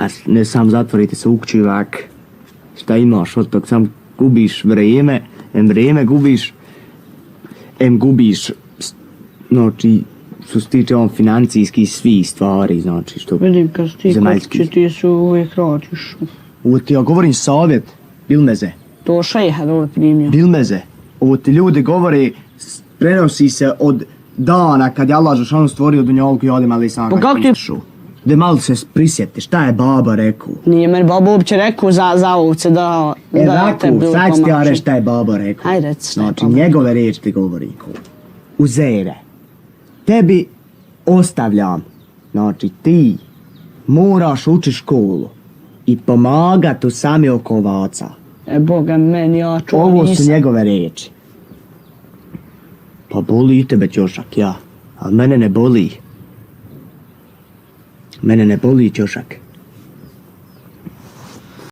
A ne sam zatvorite se u kući ovak. Šta imaš od tog? Sam gubiš vrijeme, vrijeme gubiš, gubiš, znači, što se tiče financijskih svih stvari, znači, što... Vidim, kad ti kod kući, ti su uvijek radiš. Ovo ti ja govorim savjet, Bilmeze. To šeha dole primio. Bilmeze, ovo ti ljudi govore, prenosi se od dana kad je Allah Žešanu stvorio dunjalku i Adem alaih salam. Pa kako ti... Da malo se prisjeti, šta je baba rekao? Nije meni baba uopće rekao za ovce da te bilo sad ću ti ja reći šta je baba rekao. Ajde, reci šta je znači, baba. njegove riječi ti govori. Uzere, tebi ostavljam, znači ti moraš ući školu i pomagat u sami oko ovaca. Boga meni, ja čuo Ovo nisam. su njegove riječi. Pa boli i tebe ćošak, ja, ali mene ne boli. Mene ne boli ćošak.